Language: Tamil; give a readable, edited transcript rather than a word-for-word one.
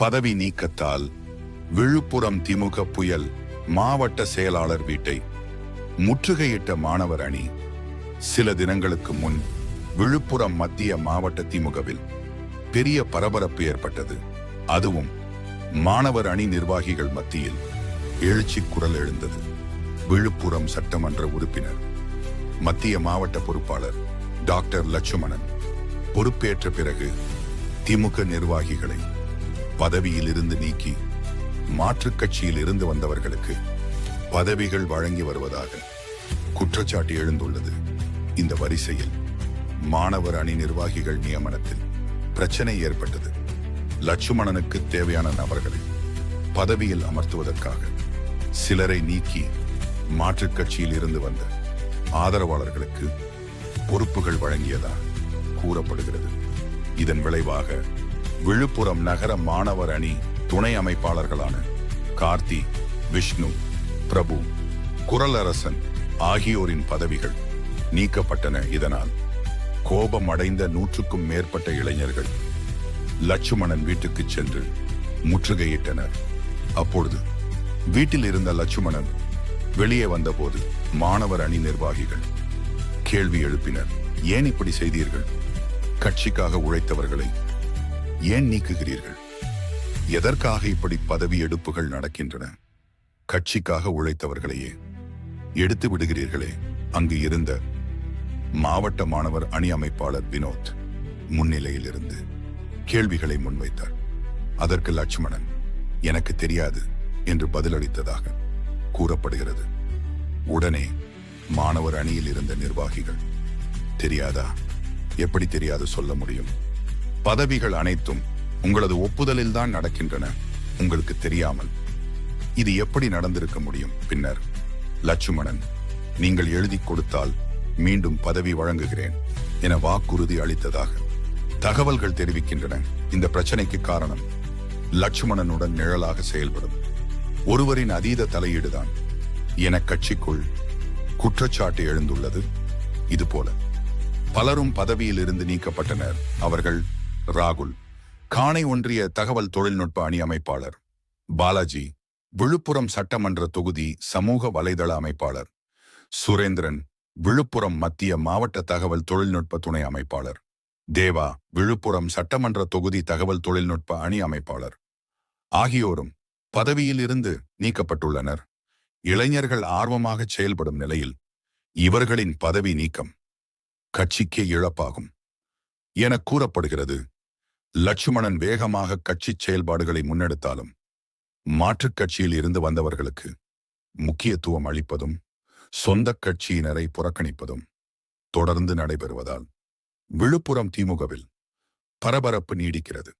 பதவி நீக்கத்தால் விழுப்புரம் திமுக புயல். மாவட்ட செயலாளர் வீட்டை முற்றுகையிட்ட மாணவர் அணி. சில தினங்களுக்கு முன் விழுப்புரம் மத்திய மாவட்ட திமுகவில் பெரிய பரபரப்பு ஏற்பட்டது. அதுவும் மாணவர் அணி நிர்வாகிகள் மத்தியில் எழுச்சி குரல் எழுந்தது. விழுப்புரம் சட்டமன்ற உறுப்பினர், மத்திய மாவட்ட பொறுப்பாளர் டாக்டர் லட்சுமணன் பொறுப்பேற்ற பிறகு திமுக நிர்வாகிகளை பதவியில் இருந்து நீக்கி மாற்றுக் கட்சியில் இருந்து வந்தவர்களுக்கு பதவிகள் வழங்கி வருவதாக குற்றச்சாட்டு எழுந்துள்ளது. இந்த வரிசையில் மாணவர் அணி நிர்வாகிகள் நியமனத்தில் பிரச்சனை ஏற்பட்டது. லட்சுமணனுக்கு தேவையான நபர்களை பதவியில் அமர்த்துவதற்காக சிலரை நீக்கி மாற்றுக் கட்சியில் இருந்து வந்த ஆதரவாளர்களுக்கு பொறுப்புகள் வழங்கியதாக கூறப்படுகிறது. இதன் விளைவாக விழுப்புரம் நகர மாணவர் அணி துணை அமைப்பாளர்களான கார்த்தி, விஷ்ணு, பிரபு, குரலரசன் ஆகியோரின் பதவிகள் நீக்கப்பட்டன. இதனால் கோபம் அடைந்த 100க்கும் மேற்பட்ட இளைஞர்கள் லட்சுமணன் வீட்டுக்கு சென்று முற்றுகையிட்டனர். அப்பொழுது வீட்டில் இருந்த லட்சுமணன் வெளியே வந்தபோது மாணவர் அணி நிர்வாகிகள் கேள்வி எழுப்பினர். ஏன் இப்படி செய்தீர்கள்? கட்சிக்காக உழைத்தவர்களை ஏன் நீக்குகிறீர்கள்? எதற்காக இப்படி பதவி எடுப்புகள் நடக்கின்றன? கட்சிக்காக உழைத்தவர்களையே எடுத்து விடுகிறீர்களே. அங்கு இருந்த மாவட்ட மாணவர் அணி அமைப்பாளர் வினோத் முன்னிலையில் இருந்து கேள்விகளை முன்வைத்தார். அதற்கு லட்சுமணன் எனக்கு தெரியாது என்று பதிலளித்ததாக கூறப்படுகிறது. உடனே மாணவர் அணியில் இருந்த நிர்வாகிகள் தெரியாதா? எப்படி தெரியாது சொல்ல முடியும்? பதவிகள் அனைத்தும் உங்களது ஒப்புதலில் தான் நடக்கின்றன. உங்களுக்கு தெரியாமல் இது எப்படி நடந்திருக்க முடியும்? பின்னர் லட்சுமணன் நீங்கள் எழுதி கொடுத்தால் மீண்டும் பதவி வழங்குகிறேன் என வாக்குறுதி அளித்ததாக தகவல்கள் தெரிவிக்கின்றன. இந்த பிரச்சனைக்கு காரணம் லட்சுமணனுடன் நிழலாக செயல்படும் ஒருவரின் அதீத தலையீடுதான் என கட்சிக்குள் குற்றச்சாட்டு எழுந்துள்ளது. இதுபோல பலரும் பதவியில் இருந்து நீக்கப்பட்டனர். அவர்கள் ராகுல், காணை ஒன்றிய தகவல் தொழில்நுட்ப அணி அமைப்பாளர்; பாலாஜி, விழுப்புரம் சட்டமன்ற தொகுதி சமூக வலைதள அமைப்பாளர்; சுரேந்திரன், விழுப்புரம் மத்திய மாவட்ட தகவல் தொழில்நுட்ப துணை அமைப்பாளர்; தேவா, விழுப்புரம் சட்டமன்ற தொகுதி தகவல் தொழில்நுட்ப அணி அமைப்பாளர் ஆகியோரும் பதவியில் இருந்து நீக்கப்பட்டுள்ளனர். இளைஞர்கள் ஆர்வமாக செயல்படும் நிலையில் இவர்களின் பதவி நீக்கம் கட்சிக்கே இழப்பாகும் என கூறப்படுகிறது. லட்சுமணன் வேகமாக கட்சி செயல்பாடுகளை முன்னெடுத்தாலும் மாற்றுக் கட்சியில் இருந்து வந்தவர்களுக்கு முக்கியத்துவம் அளிப்பதும் சொந்த கட்சியினரை புறக்கணிப்பதும் தொடர்ந்து நடைபெறுவதால் விழுப்புரம் திமுகவில் பரபரப்பு நீடிக்கிறது.